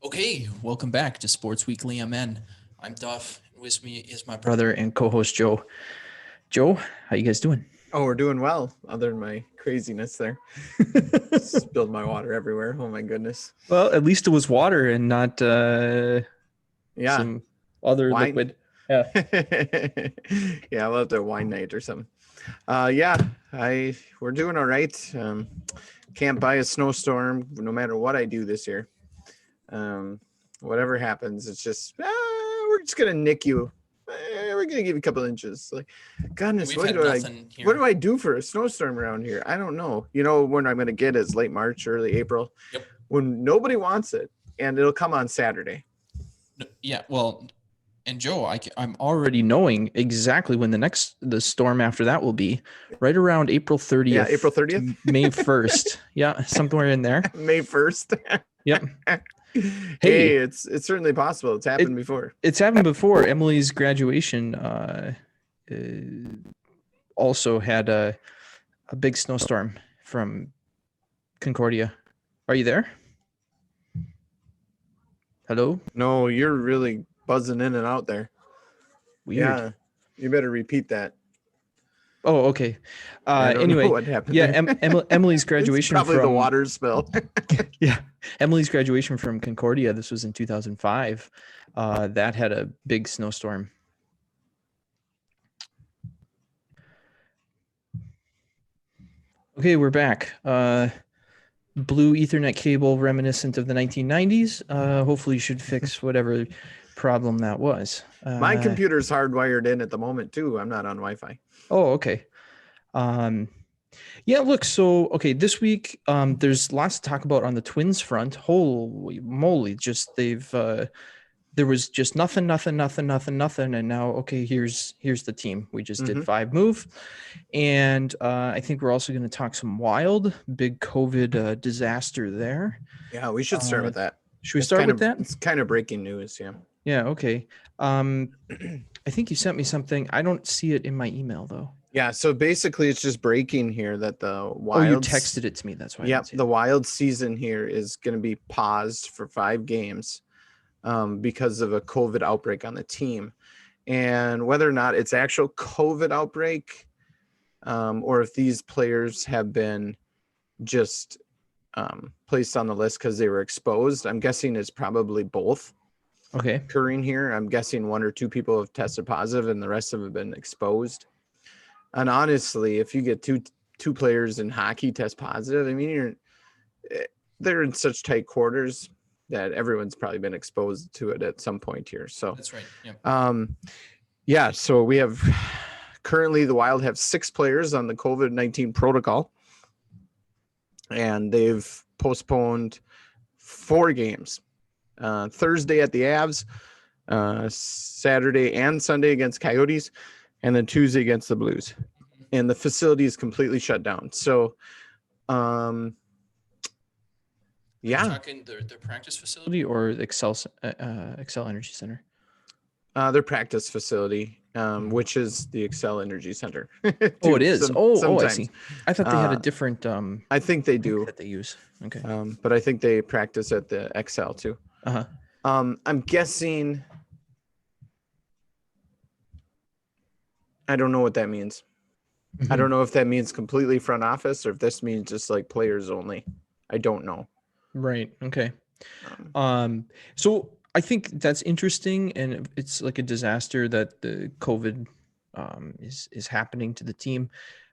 Okay, welcome back to Sports Weekly MN. I'm Duff. With me is my brother and co-host Joe. Joe, how you guys doing? Oh, we're doing well, other than my craziness there. Spilled my water everywhere. Oh my goodness. Well, at least it was water and not Yeah. some other Wine. liquid. Yeah. Yeah, we'll have to wine night or something. We're doing all right. Can't buy a snowstorm no matter what I do this year. Whatever happens, it's just we're just gonna nick you. We're gonna give you a couple inches. Like, goodness, what do I do for a snowstorm around here? I don't know. You know when I'm gonna get is late March, early April, Yep. when nobody wants it, and it'll come on Saturday. Yeah, well, and Joe, I'm already knowing exactly when the storm after that will be, right around April 30th. Yeah, April 30th, May 1st. Yeah, somewhere in there. May 1st. Yep. Hey, it's certainly possible. It's happened before. It's happened before. Emily's graduation also had a big snowstorm from Concordia. Are you there? Hello? No, you're really buzzing in and out there. Weird. Yeah, you better repeat that. Oh, okay. Anyway, what happened? Yeah, Emily's graduation probably the water spill. Yeah, Emily's graduation from Concordia. This was in 2005. That had a big snowstorm. Okay, we're back. Blue Ethernet cable reminiscent of the 1990s. Hopefully, you should fix whatever problem that was. My computer's hardwired in at the moment too. I'm not on Wi-Fi. Oh, okay. Yeah, look, so, okay, this week, there's lots to talk about on the Twins front. Holy moly, just there was just nothing. And now, okay, here's the team. We just did 5 move. And I think we're also going to talk some Wild, big COVID disaster there. Yeah, we should start with that. Should we start with that? It's kind of breaking news, yeah. Yeah, okay. I think you sent me something. I don't see it in my email, though. Yeah, so basically it's just breaking here that the Wild. Oh, you texted it to me. That's why. Yeah, the Wild season here is going to be paused for 5 games because of a COVID outbreak on the team. And whether or not it's actual COVID outbreak or if these players have been just placed on the list because they were exposed, I'm guessing it's probably both. Okay. Occurring here. I'm guessing 1 or 2 people have tested positive and the rest of them have been exposed. And honestly, if you get two players in hockey test positive, I mean, they're in such tight quarters that everyone's probably been exposed to it at some point here. So that's right. Yeah. Yeah. So we have currently the Wild have 6 players on the COVID-19 protocol, and they've postponed 4 games. Thursday at the Avs, Saturday and Sunday against Coyotes, and then Tuesday against the Blues. And the facility is completely shut down. So, yeah. You're talking their practice facility or Excel Energy Center? Their practice facility, which is the Excel Energy Center. Oh, it is. I see. I thought they had a different. I think they do. That they use. Okay. But I think they practice at the Excel too. I'm guessing. I don't know what that means. Mm-hmm. I don't know if that means completely front office or if this means just like players only. I don't know. Right. Okay. So I think that's interesting, and it's like a disaster that the COVID is happening to the team.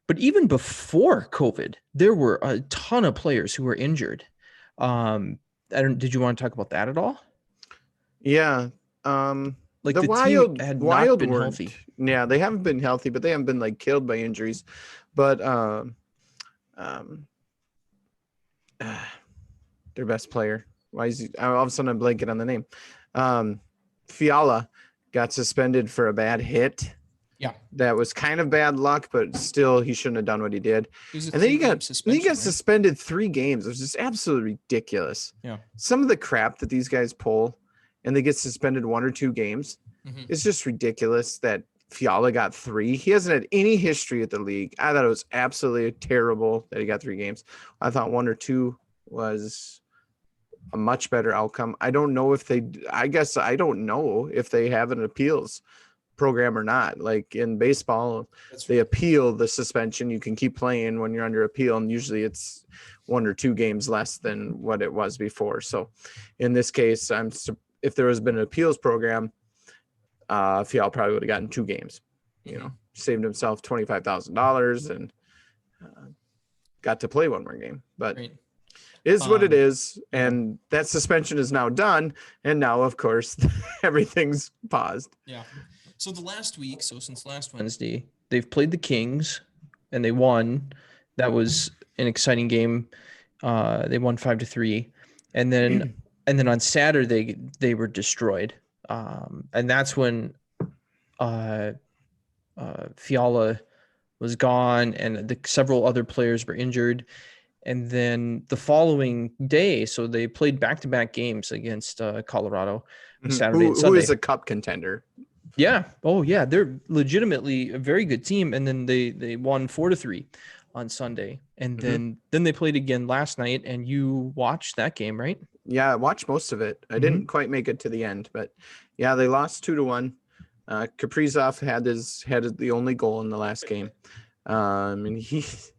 But even before COVID, there were a ton of players who were injured. Did you want to talk about that at all? Yeah. Like the Wild team had not been healthy. Yeah, they haven't been healthy, but they haven't been like killed by injuries. But their best player, why is he? All of a sudden I'm blanking on the name. Fiala got suspended for a bad hit. Yeah, that was kind of bad luck, but still he shouldn't have done what he did. And then he got suspended 3 games. It was just absolutely ridiculous. Yeah, some of the crap that these guys pull, and they get suspended 1 or 2 games. Mm-hmm. It's just ridiculous that Fiala got 3. He hasn't had any history at the league. I thought it was absolutely terrible that he got 3 games. I thought 1 or 2 was a much better outcome. I don't know if I guess I don't know if they have an appeals program or not. Like in baseball, they appeal the suspension. You can keep playing when you're under appeal, and usually it's 1 or 2 games less than what it was before. So in this case, if there has been an appeals program, Fiala probably would have gotten 2 games. You know, saved himself $25,000 and got to play 1 more game. But is what it is, and that suspension is now done, and now of course everything's paused. Yeah. So since last Wednesday, they've played the Kings and they won. That was an exciting game. They won 5-3. And then on Saturday they were destroyed. And that's when Fiala was gone and several other players were injured. And then the following day, so they played back-to-back games against Colorado Saturday and Sunday. Who is a cup contender. Yeah. Oh, yeah. They're legitimately a very good team. And then they won 4-3 on Sunday. And then they played again last night. And you watched that game, right? Yeah, I watched most of it. I didn't quite make it to the end, but yeah, they lost 2-1. Kaprizov had the only goal in the last game. And he's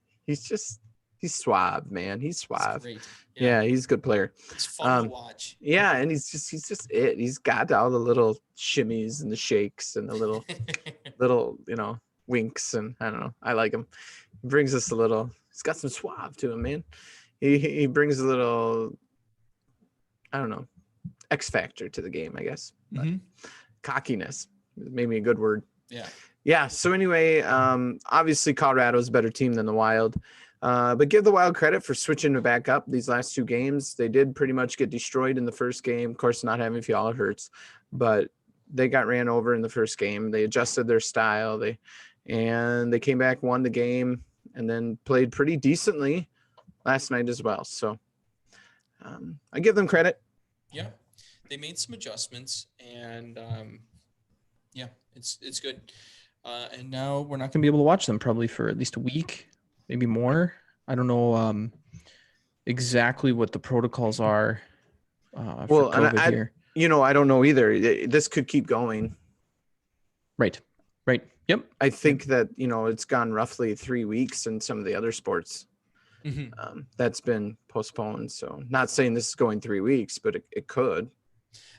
suave, man. He's suave. Yeah, he's a good player. It's fun to watch. Yeah, and he's just it. He's got all the little shimmies and the shakes and the little winks, and I don't know. I like him. He brings us he's got some suave to him, man. He brings a little, I don't know, X factor to the game, I guess. But cockiness, maybe a good word. Yeah. Yeah. So anyway, obviously Colorado's a better team than the Wild. But give the Wild credit for switching it back up these last 2 games. They did pretty much get destroyed in the first game. Of course, not having Fiala hurts, but they got ran over in the first game. They adjusted their style. They came back, won the game, and then played pretty decently last night as well. So I give them credit. Yeah, they made some adjustments, and yeah, it's good. And now we're not going to be able to watch them probably for at least a week. Maybe more. I don't know exactly what the protocols are for COVID here. I don't know either. This could keep going. Right. Yep. I think that, it's gone roughly 3 weeks in some of the other sports. That's been postponed. So not saying this is going 3 weeks, but it could.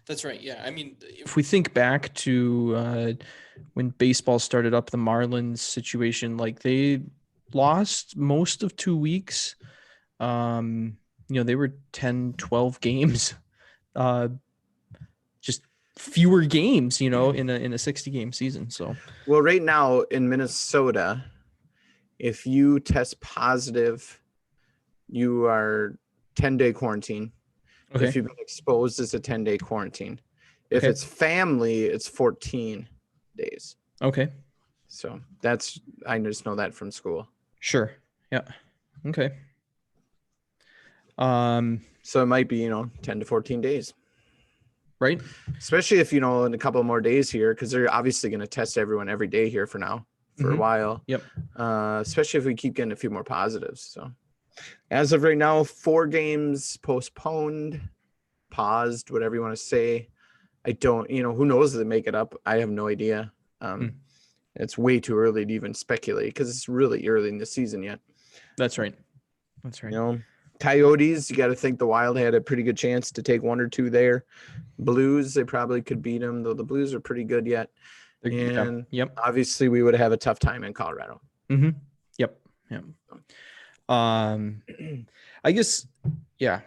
That's right. Yeah. I mean, if we think back to when baseball started up, the Marlins situation, like they lost most of 2 weeks. They were 10, 12 games, just fewer games, in a 60-game season. So, well, right now in Minnesota, if you test positive, you are 10-day quarantine. Okay. If you've been exposed, it's a 10-day quarantine. If it's family, it's 14 days. Okay. So I just know that from school. Sure. Yeah. Okay. So it might be, 10 to 14 days. Right. Especially if, in a couple more days here, because they're obviously going to test everyone every day here for a while. Yep. Especially if we keep getting a few more positives. So as of right now, 4 games postponed, paused, whatever you want to say. I don't, who knows if they make it up. I have no idea. It's way too early to even speculate because it's really early in the season yet. That's right. Coyotes, you got to think the Wild had a pretty good chance to take 1 or 2 there. Blues, they probably could beat them, though the Blues are pretty good yet. And obviously we would have a tough time in Colorado. Yep. I guess, yeah.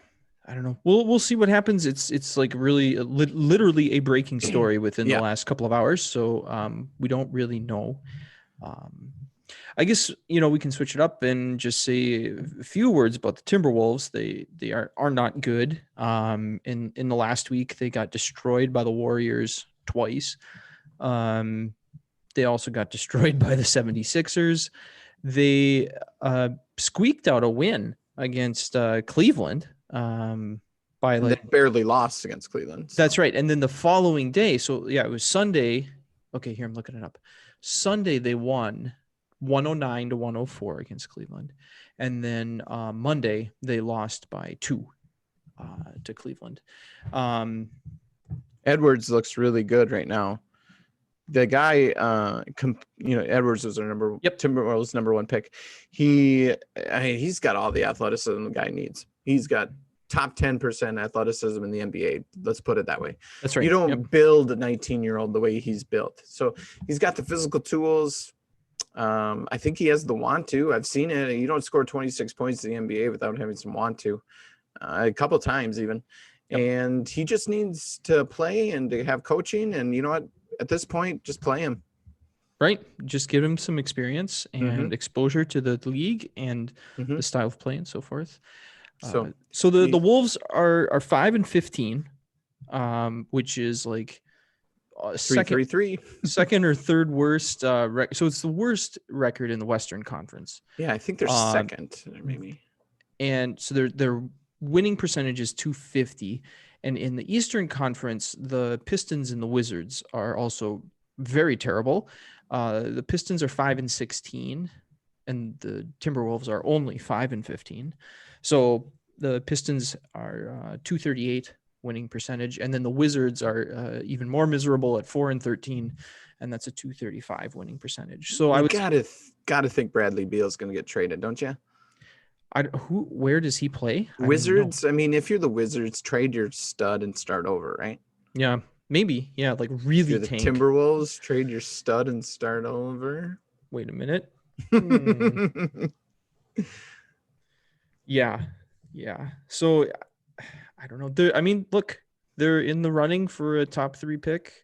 I don't know. We'll see what happens. It's like really literally a breaking story within the last couple of hours. So we don't really know. I guess, we can switch it up and just say a few words about the Timberwolves. They are not good. In the last week, they got destroyed by the Warriors twice. They also got destroyed by the 76ers. They squeaked out a win against Cleveland. They barely lost against Cleveland. So. That's right. And then the following day, so yeah, it was Sunday. Okay, here I'm looking it up. Sunday they won 109-104 against Cleveland, and then Monday they lost by 2 to Cleveland. Edwards looks really good right now. The guy, Edwards was our Timberwolves number one pick. He's got all the athleticism the guy needs. He's got top 10% athleticism in the NBA. Let's put it that way. That's right. You don't build a 19-year-old the way he's built. So he's got the physical tools. I think he has the want to. I've seen it. You don't score 26 points in the NBA without having some want to, a couple times even. Yep. And he just needs to play and to have coaching. And you know what? At this point, just play him. Right. Just give him some experience and exposure to the league and the style of play and so forth. So the Wolves are 5-15, which is like second or third worst. So it's the worst record in the Western Conference. Yeah, I think they're second, maybe. And so their winning percentage is .250. And in the Eastern Conference, the Pistons and the Wizards are also very terrible. The Pistons are 5-16, and the Timberwolves are only 5-15. So the Pistons are .238 winning percentage, and then the Wizards are even more miserable at 4-13, and that's a .235 winning percentage. So I gotta think Bradley Beal's going to get traded, don't you? Where does he play? Wizards. I mean, if you're the Wizards, trade your stud and start over, right? Yeah, maybe. Yeah, like really. If you're the Timberwolves, trade your stud and start over. Wait a minute. Yeah. So I don't know. Look, they're in the running for a top 3 pick.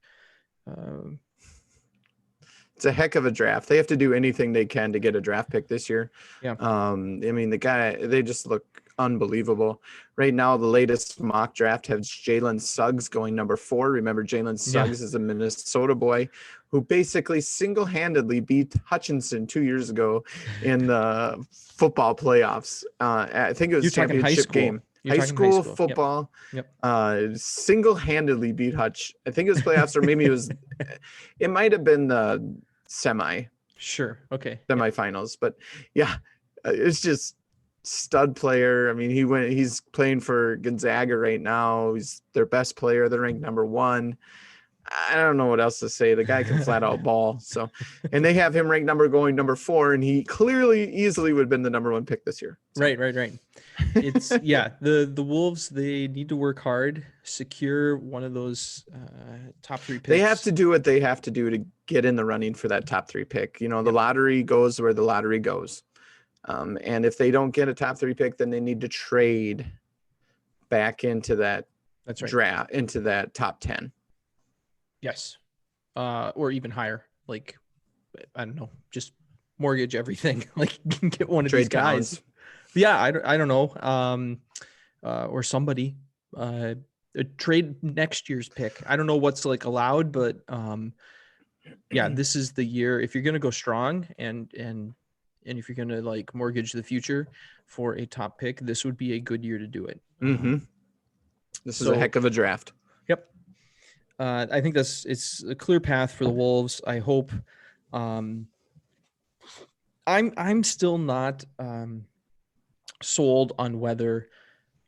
It's a heck of a draft. They have to do anything they can to get a draft pick this year. Yeah. They just look unbelievable. Right now, the latest mock draft has Jalen Suggs going number 4. Remember, Jalen Suggs is a Minnesota boy who basically single-handedly beat Hutchinson 2 years ago in the football playoffs. I think it was a championship game. High school football. Yep. Single-handedly beat Hutch. I think it was playoffs, or maybe it might have been the semi. Sure. Okay. Semifinals. But yeah, it's just stud player. I mean, he's playing for Gonzaga right now. He's their best player. They're ranked number 1. I don't know what else to say. The guy can flat out ball. So, and they have him ranked number 4, and he easily would have been the number 1 pick this year. So. Right. It's the Wolves, they need to work hard, secure one of those top 3 picks. They have to do what they have to do to get in the running for that top 3 pick. You know, the lottery goes where the lottery goes. And if they don't get a top 3 pick, then they need to trade back into that draft, into that top 10. Yes. Or even higher. Like, I don't know, just mortgage everything. Like, get one of these guys. Downs. Yeah, I don't know. Or somebody. Trade next year's pick. I don't know what's like allowed, but this is the year. If you're gonna go strong and if you're gonna like mortgage the future for a top pick, this would be a good year to do it. This is a heck of a draft. Yep. I think it's a clear path for the Wolves. I hope. I'm still not sold on whether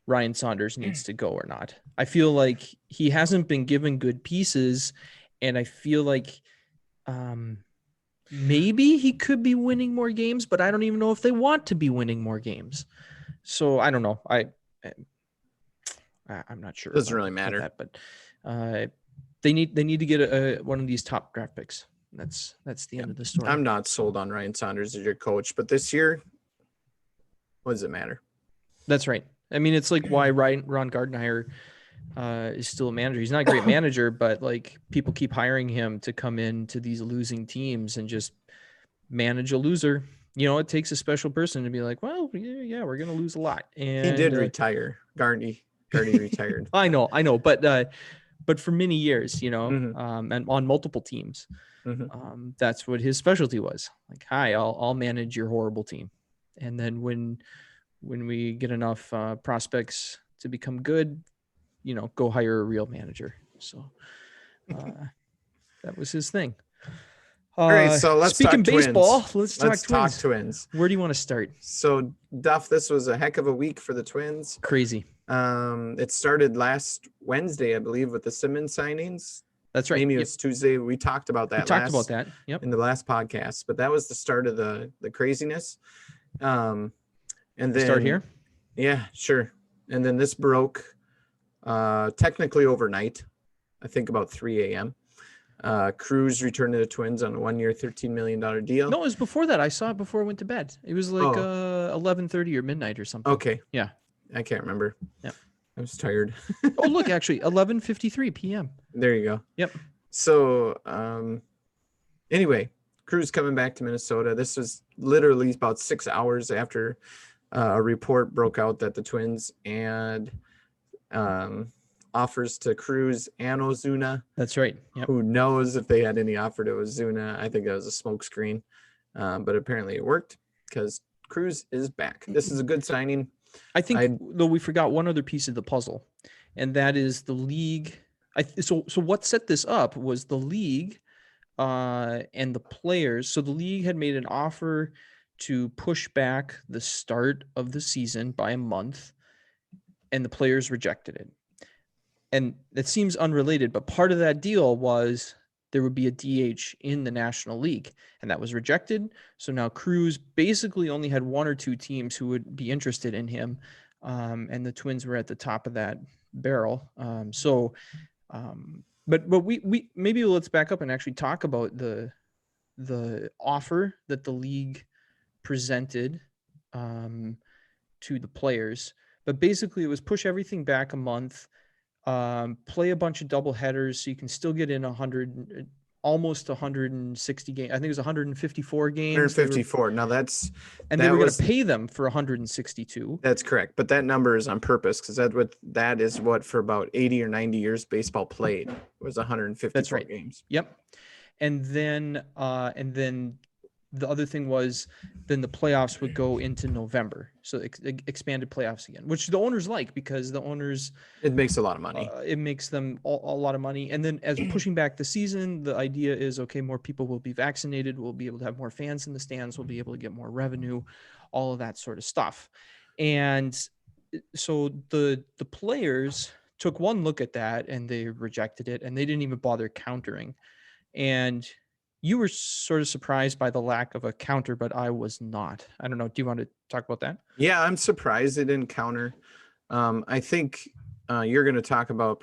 Ryan Saunders needs to go or not. I feel like he hasn't been given good pieces, and I feel like maybe he could be winning more games, but I don't even know if they want to be winning more games. So I don't know. I'm not sure. Doesn't really matter. That, but they need to get one of these top draft picks. That's the end of the story. I'm not sold on Ryan Saunders as your coach, but this year, what does it matter? That's right. I mean, it's like why Ron Gardenhire is still a manager. He's not a great manager, but like people keep hiring him to come into these losing teams and just manage a loser. You know, it takes a special person to be like, well, yeah, we're going to lose a lot. And he did retire. Garney retired. I know. But for many years, you know, and on multiple teams, that's what his specialty was. Like, hi, I'll manage your horrible team. And then when we get enough prospects to become good, you know, go hire a real manager. So that was his thing. All right, so let's speaking talk baseball. Twins. Let's talk Twins. Where do you want to start? So, Duff, this was a heck of a week for the Twins. Crazy. It started last Wednesday, I believe, with the Simmons signings. That's right. Maybe it Yep. was Tuesday. We talked about We that talked about that. Yep. in the last podcast, but that was the start of the craziness. And then Start here. Yeah, sure. And then this broke technically overnight, I think about 3 a.m. Cruz returned to the Twins on a 1-year, $13 million deal. No, it was before that. I saw it before I went to bed. It was like 11:30 or midnight or something. Okay. Yeah. I can't remember. Yeah. I was tired. Oh, look, actually 11:53 p.m. There you go. Yep. So anyway, Cruz coming back to Minnesota. This was literally about 6 hours after a report broke out that the Twins and offers to Cruz and Ozuna. That's right. Yep. Who knows if they had any offer to Ozuna? I think that was a smokescreen, but apparently it worked because Cruz is back. This is a good signing. I think though we forgot one other piece of the puzzle, and that is the league. So what set this up was the league and the players. So the league had made an offer to push back the start of the season by a month, and the players rejected it. And that seems unrelated, but part of that deal was there would be a DH in the National League, and that was rejected. So now Cruz basically only had one or two teams who would be interested in him, and the Twins were at the top of that barrel. But we maybe let's back up and actually talk about the offer that the league presented to the players. But basically, it was push everything back a month. Play a bunch of double headers so you can still get in almost 160 games. I think it was 154 games. 154. Now they were going to pay them for 162. That's correct, but that number is on purpose because that is what for about 80 or 90 years baseball played was 154 That's right. games. Yep. And then the other thing was then the playoffs would go into November. So expanded playoffs again, which the owners like because the owners... It makes a lot of money. It makes them a lot of money. And then as pushing back the season, the idea is, okay, more people will be vaccinated. We'll be able to have more fans in the stands. We'll be able to get more revenue, all of that sort of stuff. And so the players took one look at that and they rejected it and they didn't even bother countering. And you were sort of surprised by the lack of a counter, but I was not. I don't know. Do you want to talk about that? Yeah, I'm surprised they didn't counter. I think you're going to talk about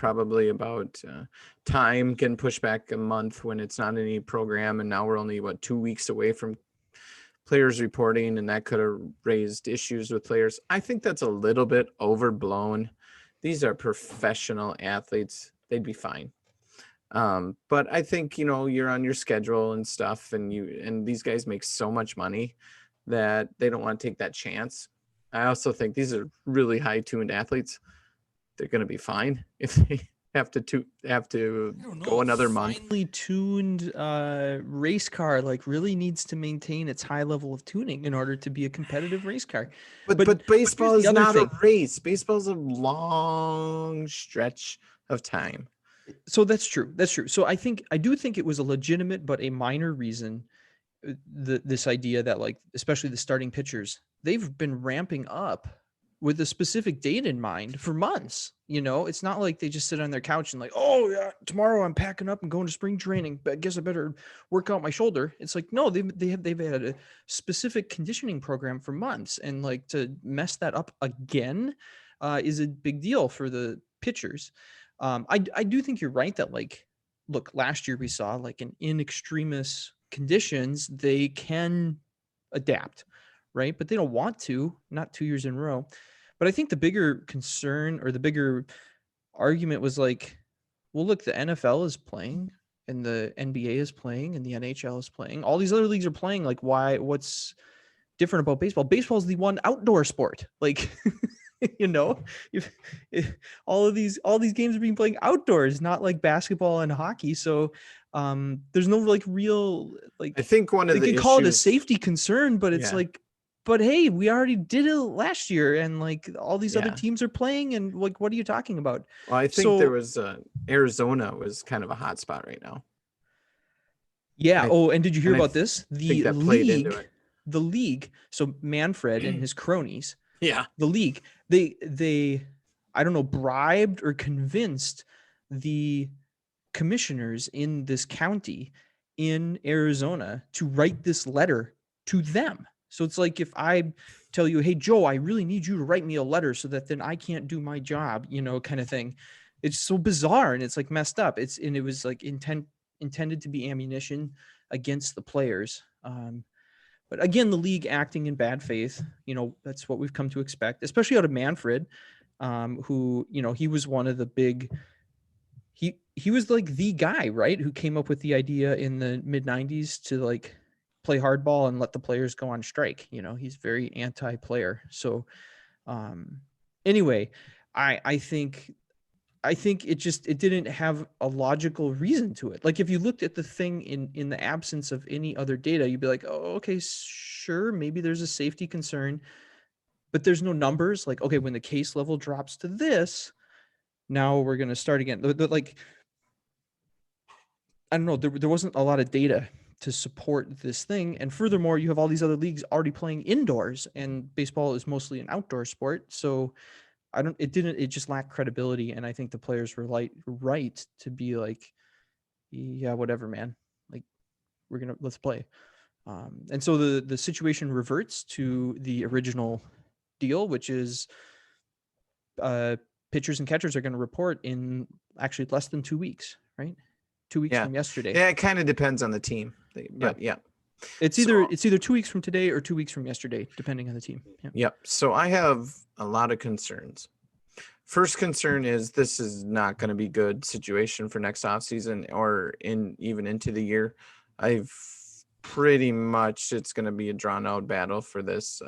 time getting pushed back a month when it's not any program. And now we're only, 2 weeks away from players reporting, and that could have raised issues with players. I think that's a little bit overblown. These are professional athletes. They'd be fine. But I think, you're on your schedule and stuff and these guys make so much money that they don't want to take that chance. I also think these are really high tuned athletes. They're going to be fine if they have to go another month. Finely tuned race car really needs to maintain its high level of tuning in order to be a competitive race car. But baseball is not a race. Baseball is a long stretch of time. So that's true. So I do think it was a legitimate but a minor reason. This idea that especially the starting pitchers, they've been ramping up with a specific date in mind for months. It's not like they just sit on their couch and oh yeah, tomorrow I'm packing up and going to spring training, but I guess I better work out my shoulder. It's no, they've had a specific conditioning program for months, and to mess that up again is a big deal for the pitchers. I do think you're right that look, last year we saw in extremis conditions, they can adapt, right? But they don't want to, not 2 years in a row. But I think the bigger concern or the bigger argument was well, look, the NFL is playing and the NBA is playing and the NHL is playing. All these other leagues are playing. Why? What's different about baseball? Baseball is the one outdoor sport. All these games are being played outdoors, not like basketball and hockey. So there's no real I think one of the issues, call it a safety concern, but it's but hey, we already did it last year, and all these other teams are playing, and what are you talking about? Well, I think there was Arizona was kind of a hot spot right now. Yeah. And did you hear about this? The league. So Manfred and his cronies. Yeah. The league. They I don't know, bribed or convinced the commissioners in this county in Arizona to write this letter to them. So it's like if I tell you, hey, Joe, I really need you to write me a letter so that then I can't do my job, kind of thing. It's so bizarre and it's like messed up. It was like intended to be ammunition against the players. But again, the league acting in bad faith, that's what we've come to expect, especially out of Manfred, who, he was one of the big, he was like the guy, right, who came up with the idea in the mid 90s to like play hardball and let the players go on strike. He's very anti-player. So anyway, I think it didn't have a logical reason to it. Like if you looked at the thing in the absence of any other data, you'd be like, oh, okay, sure, maybe there's a safety concern, but there's no numbers. Like, okay, when the case level drops to this, now we're going to start again. Like, I don't know, there wasn't a lot of data to support this thing. And furthermore, you have all these other leagues already playing indoors, and baseball is mostly an outdoor sport. So it just lacked credibility. And I think the players were right to be like, yeah, whatever, man. Like, let's play. And so the situation reverts to the original deal, which is pitchers and catchers are going to report in actually less than 2 weeks, right? 2 weeks from yesterday. Yeah, it kind of depends on the team, but yeah. It's either 2 weeks from today or 2 weeks from yesterday, depending on the team. Yep. So I have a lot of concerns. First concern is this is not going to be good situation for next offseason or even into the year. I've pretty much it's going to be a drawn out battle for this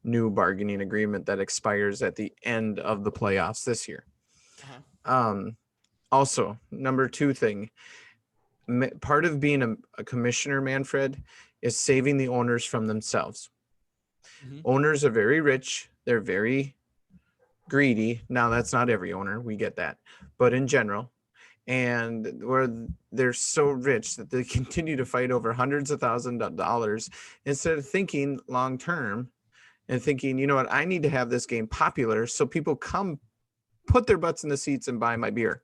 new bargaining agreement that expires at the end of the playoffs this year. Also, number two thing, part of being a commissioner, Manfred, is saving the owners from themselves. Mm-hmm. Owners are very rich. They're very greedy. Now, that's not every owner. We get that. But in general, and where they're so rich that they continue to fight over hundreds of thousands of dollars instead of thinking long term and thinking, you know what, I need to have this game popular so people come put their butts in the seats and buy my beer.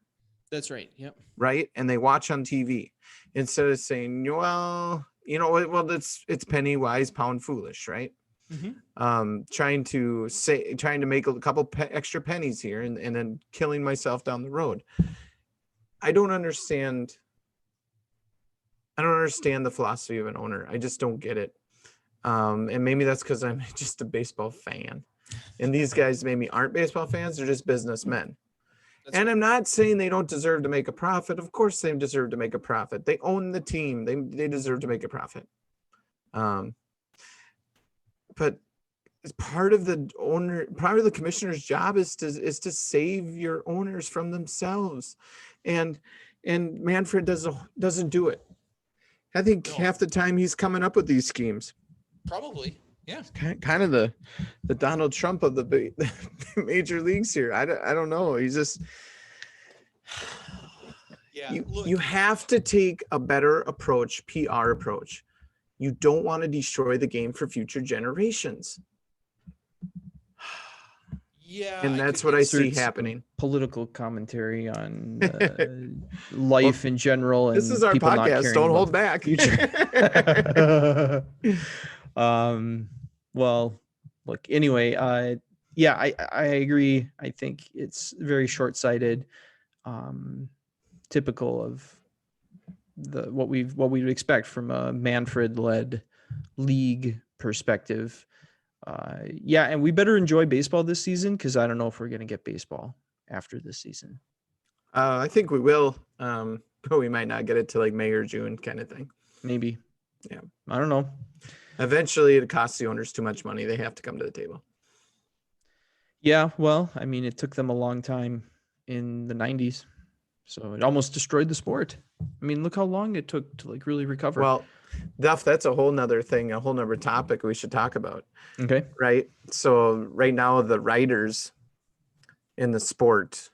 That's right. Yep. Right. And they watch on TV instead of saying, well, it's penny wise, pound foolish. Right. Mm-hmm. Trying to make a couple extra pennies here and then killing myself down the road. I don't understand the philosophy of an owner. I just don't get it. And maybe that's because I'm just a baseball fan. And these guys maybe aren't baseball fans. They're just businessmen. And I'm not saying they don't deserve to make a profit. Of course they deserve to make a profit. They own the team. They deserve to make a profit. But part of the commissioner's job is to save your owners from themselves. And Manfred doesn't do it. I think half the time he's coming up with these schemes. Probably. Yeah. Kind of the Donald Trump of the major leagues here. I don't know. He's just, you have to take a better approach, PR approach. You don't want to destroy the game for future generations. Yeah. And that's what I see happening. Political commentary on life in general. And this is our podcast. Don't hold back. Well, look, anyway, I agree. I think it's very short-sighted, typical of what we'd expect from a Manfred-led league perspective. And we better enjoy baseball this season, because I don't know if we're going to get baseball after this season. I think we will, but we might not get it till like May or June kind of thing. Maybe. Yeah. I don't know. Eventually, it costs the owners too much money. They have to come to the table. Yeah, well, I mean, it took them a long time in the 90s, so it almost destroyed the sport. I mean, look how long it took to like really recover. Well, Duff, that's a whole nother thing, a whole nother topic we should talk about. Okay. Right. So right now, the writers in the sport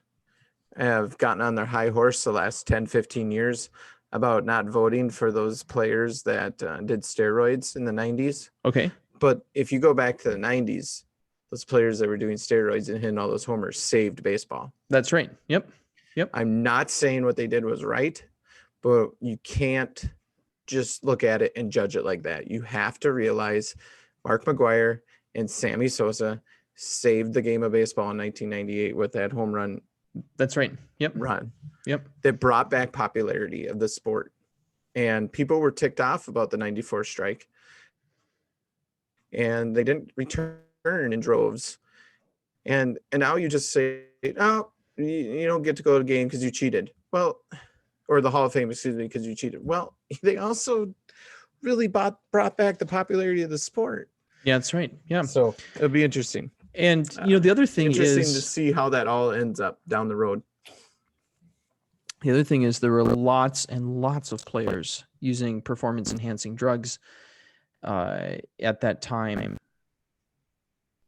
have gotten on their high horse the last 10, 15 years about not voting for those players that did steroids in the 90s. Okay. But if you go back to the 90s, those players that were doing steroids and hitting all those homers saved baseball. That's right. Yep. I'm not saying what they did was right, but you can't just look at it and judge it like that. You have to realize Mark McGwire and Sammy Sosa saved the game of baseball in 1998 with that home run. That's right. Yep. Run. Yep. That brought back popularity of the sport. And people were ticked off about the 94 strike. And they didn't return in droves. And now you just say, oh, you don't get to go to the game because you cheated. Well, or the Hall of Fame, excuse me, because you cheated. Well, they also really brought back the popularity of the sport. Yeah, that's right. Yeah. So it'll be interesting. And, the other thing interesting is to see how that all ends up down the road. The other thing is there were lots and lots of players using performance enhancing drugs at that time.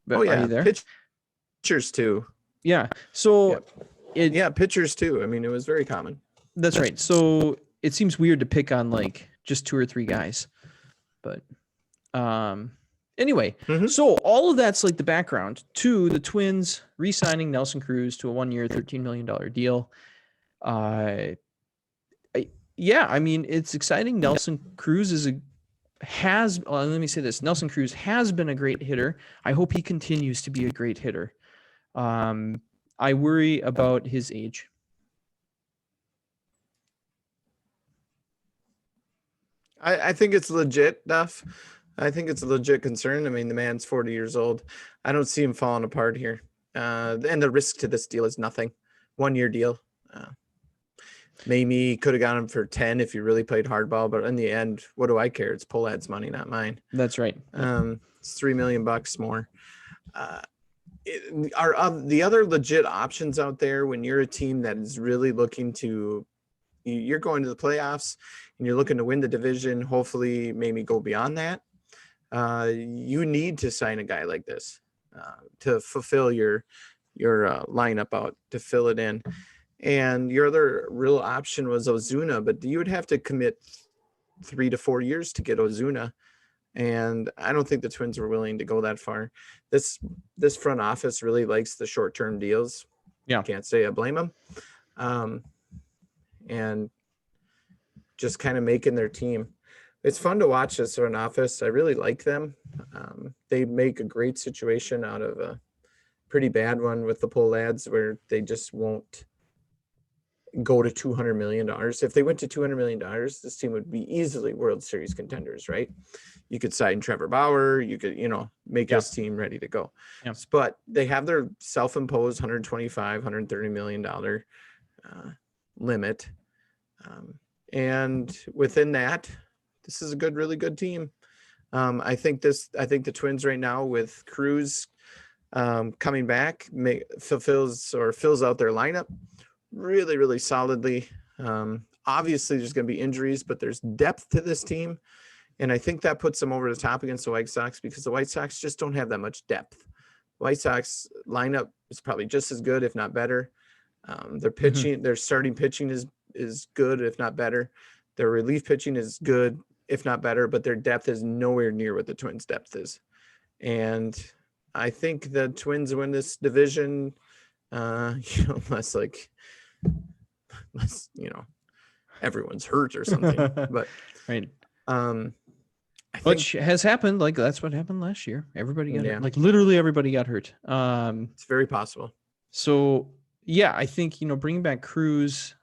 But are you there? Pitchers too. Yeah. So pitchers too. I mean, it was very common. That's right. So it seems weird to pick on like just 2 or 3 guys, but anyway, So all of that's like the background to the Twins re-signing Nelson Cruz to a 1-year, $13 million deal. I mean, it's exciting. Nelson Cruz let me say this. Nelson Cruz has been a great hitter. I hope he continues to be a great hitter. I worry about his age. I think it's legit, Duff. I think it's a legit concern. I mean, the man's 40 years old. I don't see him falling apart here. And the risk to this deal is nothing. 1-year deal. Maybe could have got him for 10 if you really played hardball, but in the end, what do I care? It's Polad's money, not mine. That's right. It's $3 million more. The other legit options out there when you're a team that is really looking to, you're going to the playoffs and you're looking to win the division, hopefully maybe go beyond that. You need to sign a guy like this to fulfill your lineup out, to fill it in. And your other real option was Ozuna, but you would have to commit 3 to 4 years to get Ozuna. And I don't think the Twins were willing to go that far. This front office really likes the short-term deals. Yeah. Can't say I blame them. And just kind of making their team. It's fun to watch this front office. I really like them. They make a great situation out of a pretty bad one with the Pohlads where they just won't go to $200 million. If they went to $200 million, this team would be easily World Series contenders, right? You could sign Trevor Bauer. You could, make this team ready to go. Yeah. But they have their self-imposed $130 million limit. And within that, this is a really good team. I think the Twins right now with Cruz coming back fills out their lineup really, really solidly. Obviously there's going to be injuries, but there's depth to this team. And I think that puts them over the top against the White Sox because the White Sox just don't have that much depth. The White Sox lineup is probably just as good, if not better. Their pitching, their starting pitching is good, if not better. Their relief pitching is good, if not better, but their depth is nowhere near what the Twins' depth is. And I think the Twins win this division, unless everyone's hurt or something. But right. Which has happened. Like that's what happened last year. Everybody got hurt. Like literally everybody got hurt. It's very possible. So yeah, I think bringing back Cruz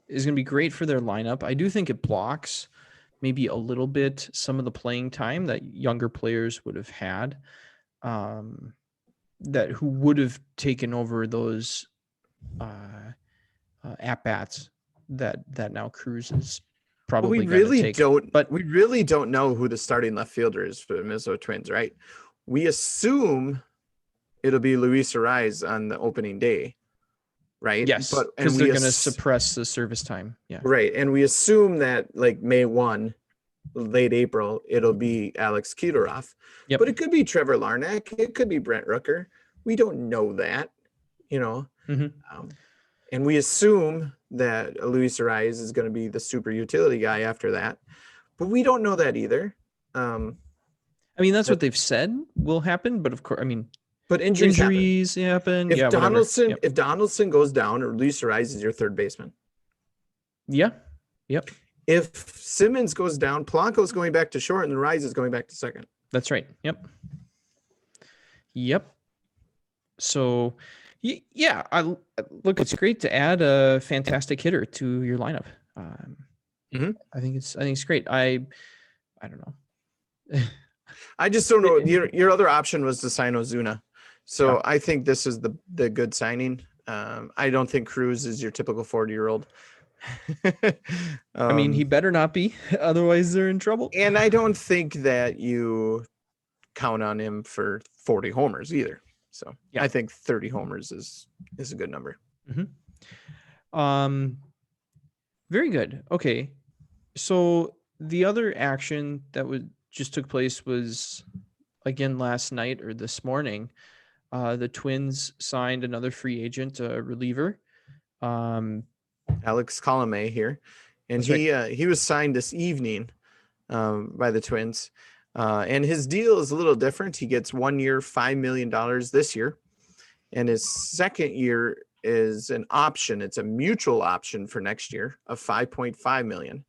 is going to be great for their lineup. I do think it blocks maybe a little bit some of the playing time that younger players would have had, who would have taken over those at bats that now Cruz is probably. We really don't know who the starting left fielder is for the Minnesota Twins, right? We assume it'll be Luis Ariz on the opening day, right? Yes, because they're going to suppress the service time. Yeah, right. And we assume that like May 1, late April, it'll be Alex Kilaroff. Yep. But it could be Trevor Larnach. It could be Brent Rooker. We don't know that, and we assume that Luis Ariz is going to be the super utility guy after that, but we don't know that either. That's what they've said will happen, but of course, But injuries happen. Injuries happen. If Yeah, whatever. Donaldson, if Donaldson goes down, or Luis Ariz is your third baseman. Yeah. Yep. If Simmons goes down, Polanco's going back to short, and Ariz is going back to second. That's right. Yep. Yep. So, yeah, look. It's great to add a fantastic hitter to your lineup. I think it's great. I don't know. I just don't know. Your other option was to sign Ozuna, so Yeah. I think this is the good signing. I don't think Cruz is your typical 40-year-old. I mean, he better not be, otherwise they're in trouble. And I don't think that you count on him for 40 homers either. So I think 30 homers is a good number. Very good. Okay. So the other action that just took place was again last night or this morning. The Twins signed another free agent, reliever. Alex Colome here. And he was signed this evening by the Twins. And his deal is a little different. He gets 1 year, $5 million this year. And his second year is an option. It's a mutual option for next year of $5.5 million.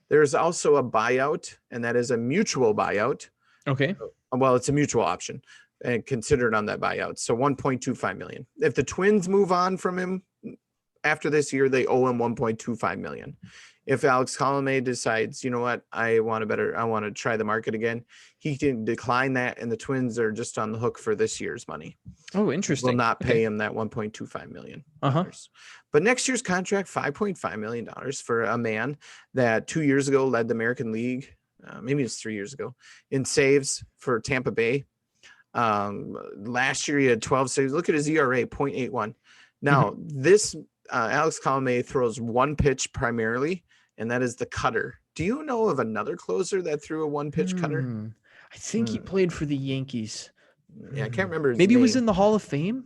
There's also a buyout, and that is a mutual buyout. Okay. Well, it's a mutual option and considered on that buyout. So $1.25 million. If the Twins move on from him after this year, they owe him $1.25 million. If Alex Colome decides, you know what, I want to try the market again, he can decline that, and the Twins are just on the hook for this year's money. Oh, interesting. Will not pay him that $1.25 million. But next year's contract, $5.5 million for a man that 2 years ago led the American League, maybe it's 3 years ago, in saves for Tampa Bay. Last year he had 12 saves. Look at his ERA, 0.81. Now, this Alex Colome throws one pitch primarily, and that is the cutter. Do you know of another closer that threw a one-pitch cutter? I think he played for the Yankees. Yeah, I can't remember his Maybe name. He was in the Hall of Fame?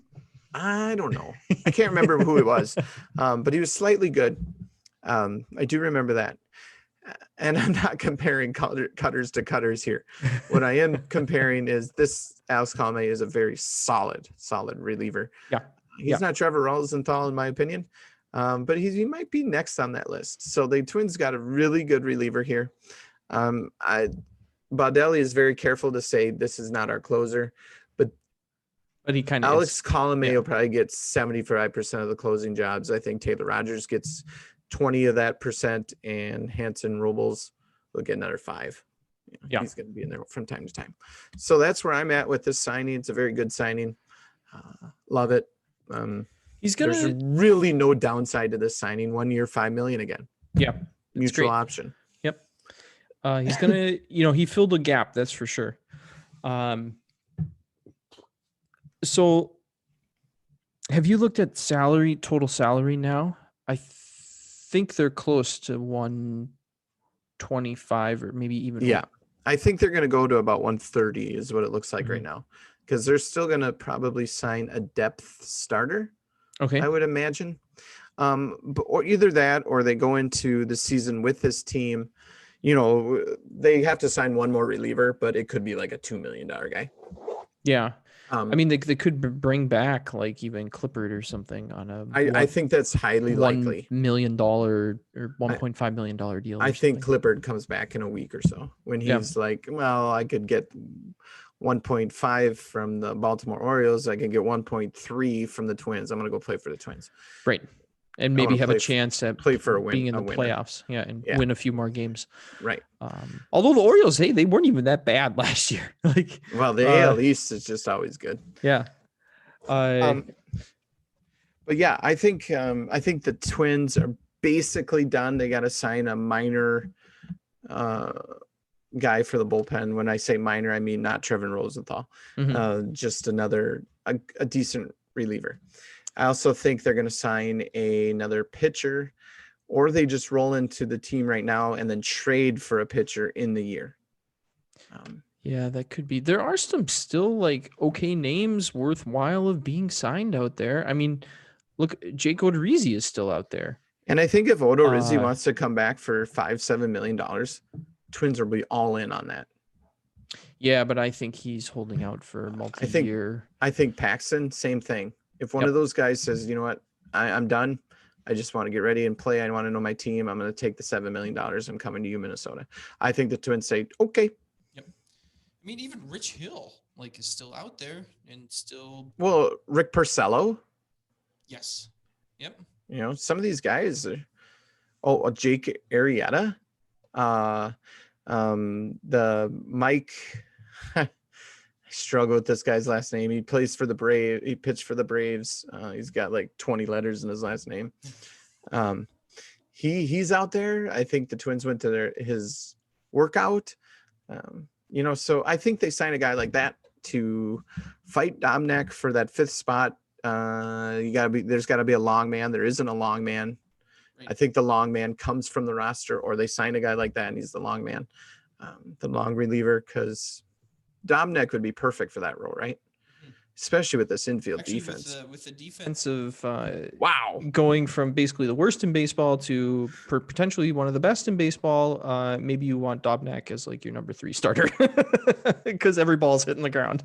I don't know. I can't remember who it was, but he was slightly good. I do remember that. And I'm not comparing cutters to cutters here. What I am comparing is this Alex Colome is a very solid reliever. Yeah. He's not Trevor Rosenthal, in my opinion, but he might be next on that list. So the Twins got a really good reliever here. Baldelli is very careful to say this is not our closer, but he kind of Alex Colome will probably get 75% of the closing jobs. I think Taylor Rogers gets 20 of that percent, and Hanson Robles will get another 5. He's going to be in there from time to time. So that's where I'm at with this signing. It's a very good signing. Love it. There's really no downside to this signing. 1 year, $5 million again. Yeah. Mutual option. Yep. He's going to, he filled a gap. That's for sure. So have you looked at total salary now? I think they're close to 125 or maybe even. Yeah. I think they're going to go to about 130 is what it looks like right now, because they're still going to probably sign a depth starter. Okay. I would imagine. Or either that, or they go into the season with this team. They have to sign one more reliever, but it could be like a $2 million guy. Yeah. I mean, they could bring back like even Clippard or something on a. I think that's highly likely. $1 million or $1.5 million deal. I think Clippard comes back in a week or so when he's like, well, I could get 1.5 from the Baltimore Orioles. I can get 1.3 from the Twins. I'm going to go play for the Twins. Right. And maybe have a chance at play for a win, being in the playoffs. And win a few more games. Right. Although the Orioles, hey, they weren't even that bad last year. Well, the AL East is just always good. Yeah. But yeah, I think the Twins are basically done. They got to sign a minor guy for the bullpen. When I say minor, I mean not Trevor Rosenthal. Just a decent reliever. I also think they're going to sign another pitcher, or they just roll into the team right now and then trade for a pitcher in the year. Yeah, that could be. There are some still okay names worthwhile of being signed out there. I mean, look, Jake Odorizzi is still out there. And I think if Odorizzi wants to come back for $5-7 million, Twins will be all in on that. Yeah, but I think he's holding out for a I think multi-year. Paxton, same thing. If one Yep. of those guys says, you know what, I'm done. I just want to get ready and play. I want to know my team. I'm going to take the $7 million. I'm coming to you, Minnesota. I think the Twins say, okay. Yep. I mean, even Rich Hill like is still out there and still. Well, Rick Porcello. Yes. Yep. You know, some of these guys. Jake Arrieta. The Mike. I struggle with this guy's last name. He plays for the Braves. He pitched for the Braves. He's got like 20 letters in his last name. He's out there. I think the Twins went to his workout. You know, so I think they sign a guy like that to fight Dominic for that 5th spot. There's gotta be a long man. There isn't a long man. Right. I think the long man comes from the roster, or they sign a guy like that and he's the long man, the long reliever, because Dominic would be perfect for that role, right? Especially with this infield defense. With the defense of wow, going from basically the worst in baseball to potentially one of the best in baseball. Maybe you want Dobnak as like your number 3 starter because every ball's hitting the ground.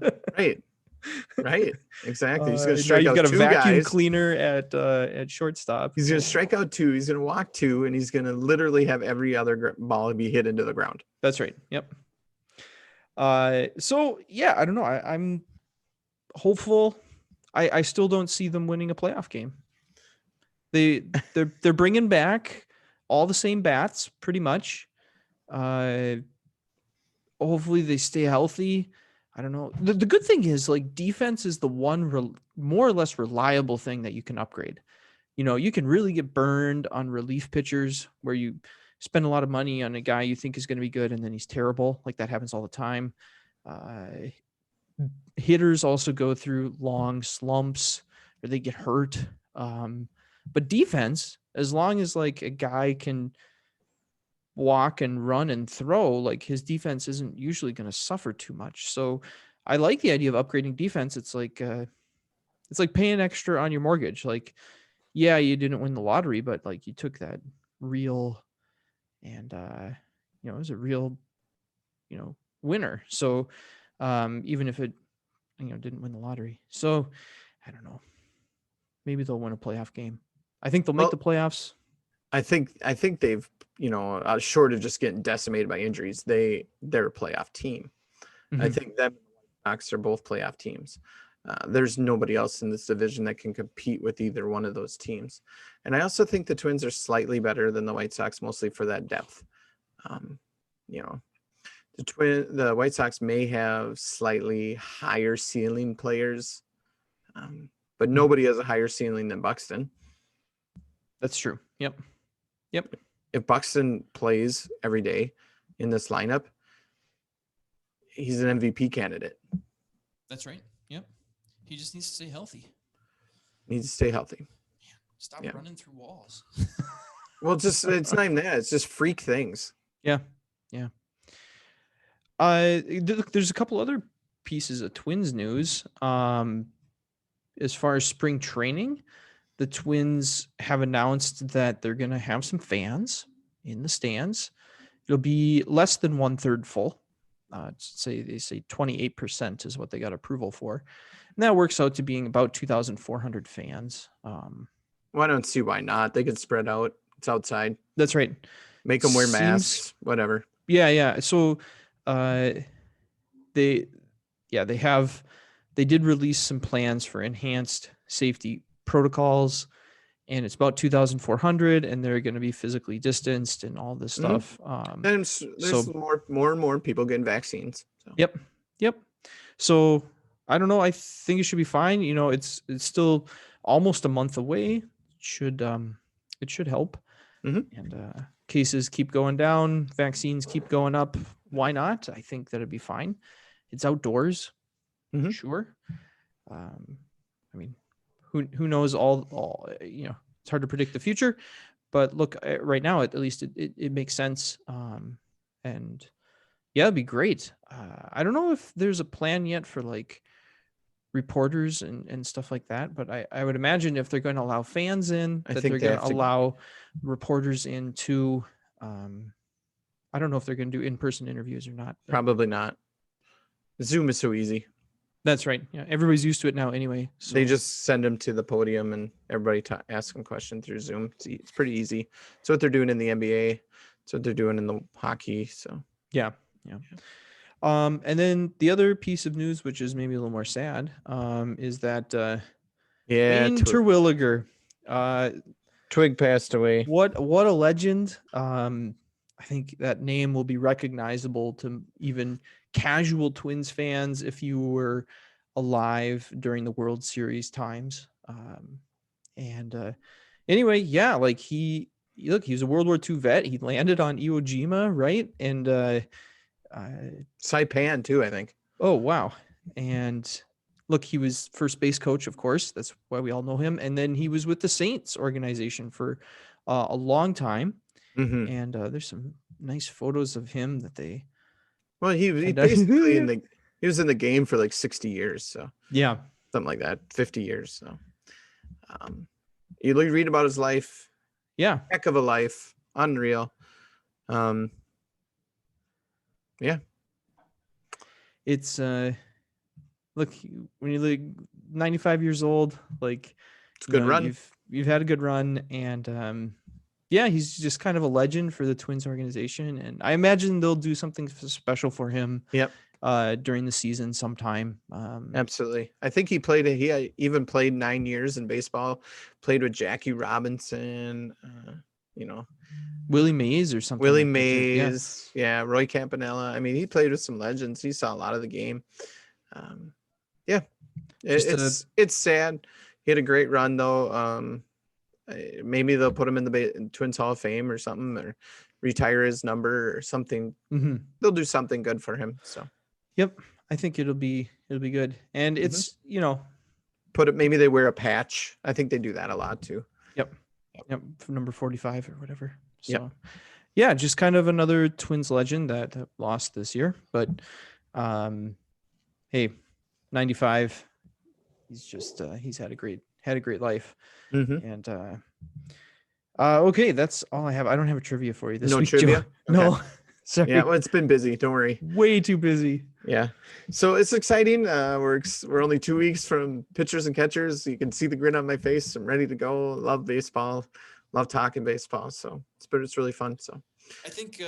Right, exactly. He's going to strike now out you've got 2 a vacuum guys. Cleaner at shortstop. He's going to strike out 2. He's going to walk 2, and he's going to literally have every other ball be hit into the ground. That's right. Yep. So yeah, I don't know. I'm hopeful. I still don't see them winning a playoff game. They're bringing back all the same bats pretty much. Hopefully they stay healthy. I don't know. The good thing is like defense is the one more or less reliable thing that you can upgrade. You know, you can really get burned on relief pitchers where you spend a lot of money on a guy you think is going to be good and then he's terrible. Like that happens all the time. Hitters also go through long slumps or they get hurt. But defense, as long as like a guy can walk and run and throw, like his defense isn't usually going to suffer too much. So I like the idea of upgrading defense. It's like paying extra on your mortgage. Like, yeah, you didn't win the lottery, but like you took that real and, it was a real, winner. So even if it, didn't win the lottery. So I don't know, maybe they'll win a playoff game. I think they'll make the playoffs. I think they've, short of just getting decimated by injuries, they're a playoff team. Mm-hmm. I think them and the White Sox are both playoff teams. There's nobody else in this division that can compete with either one of those teams. And I also think the Twins are slightly better than the White Sox, mostly for that depth. The White Sox may have slightly higher ceiling players, but nobody has a higher ceiling than Buxton. That's true. Yep. If Buxton plays every day in this lineup, he's an MVP candidate. That's right. Yep. He just needs to stay healthy. Stop running through walls. Well, it's not even that. It's just freak things. Yeah. There's a couple other pieces of Twins news. As far as spring training, the Twins have announced that they're going to have some fans in the stands. It'll be less than 1/3 full. They say 28% is what they got approval for. And that works out to being about 2,400 fans. Well, I don't see why not. They could spread out. It's outside. That's right. Make them wear masks, whatever. Yeah. So they did release some plans for enhanced safety protocols, and it's about 2,400, and they're going to be physically distanced and all this stuff. And there's more and more people getting vaccines. So. Yep. So I don't know. I think it should be fine. It's still almost a month away. It should help. Mm-hmm. And cases keep going down, vaccines keep going up. Why not? I think that'd be fine. It's outdoors. Mm-hmm. Sure. I mean, who knows all, it's hard to predict the future, but look, right now, at least it makes sense. And yeah, it'd be great. I don't know if there's a plan yet for like reporters and stuff like that, but I would imagine if they're going to allow fans in, that they're going to allow reporters in too. I don't know if they're going to do in-person interviews or not. Probably not. Zoom is so easy. That's right. Yeah, everybody's used to it now anyway. So They just send them to the podium and everybody asks them questions through Zoom. It's pretty easy. It's what they're doing in the NBA. It's what they're doing in the hockey. So yeah. And then the other piece of news, which is maybe a little more sad, is that Wayne Terwilliger, Twig passed away. what a legend. I think that name will be recognizable to even casual Twins fans if you were alive during the World Series times. Anyway, yeah, like he was a World War II vet. He landed on Iwo Jima, right? And Saipan too, I think. oh wow. And look, he was first base coach, of course. That's why we all know him. And then he was with the Saints organization for a long time. Mm-hmm. And there's some nice photos of him that they. Well, he basically he was in the game for like 60 years, so yeah, something like that, 50 years. So, you read about his life. Yeah, heck of a life, unreal. Yeah, it's look, when you're like 95 years old, like it's a good run. You've had a good run, and yeah, he's just kind of a legend for the Twins organization, and I imagine they'll do something special for him. Yep. During the season sometime. Absolutely. I think he even played 9 years in baseball, played with Jackie Robinson, Willie Mays or something. Willie Mays. Yeah. Roy Campanella. I mean, he played with some legends. He saw a lot of the game. Yeah. It's sad. He had a great run though. Maybe they'll put him in the Twins Hall of Fame or something, or retire his number or something. Mm-hmm. They'll do something good for him. So. Yep, I think it'll be good, and it's maybe they wear a patch. I think they do that a lot too. Yep, from number 45 or whatever. So, yeah, just kind of another Twins legend that lost this year, but hey, 95. He's just he's had a great life, and okay, that's all I have. I don't have a trivia for you this week. No trivia? Okay. No. Sorry. Yeah, well, it's been busy. Don't worry. Way too busy. Yeah. So it's exciting. We're only 2 weeks from pitchers and catchers. You can see the grin on my face. I'm ready to go. Love baseball. Love talking baseball. So it's really fun. So I think,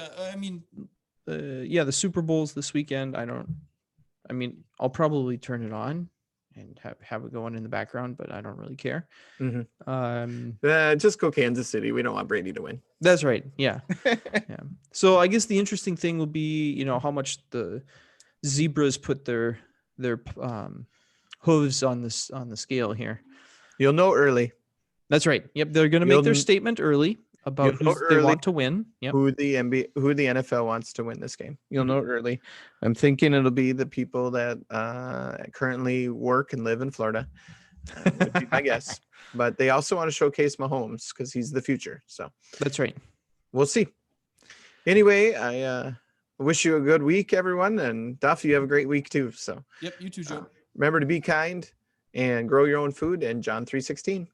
the Super Bowl's this weekend. I'll probably turn it on and have it going in the background, but I don't really care. Just go Kansas City. We don't want Brady to win. That's right. Yeah. Yeah. So I guess the interesting thing will be, how much the zebras put their hooves on the scale here. You'll know early. That's right. Yep. They're going to make their statement early about who they want to win. Yep. Who the NFL wants to win this game. You'll know early. I'm thinking it'll be the people that currently work and live in Florida. Would be my guess. But they also want to showcase Mahomes because he's the future. So that's right. We'll see. Anyway, I wish you a good week, everyone. And Duff, you have a great week too. So yep, you too, Joe. Remember to be kind and grow your own food. And John 3:16.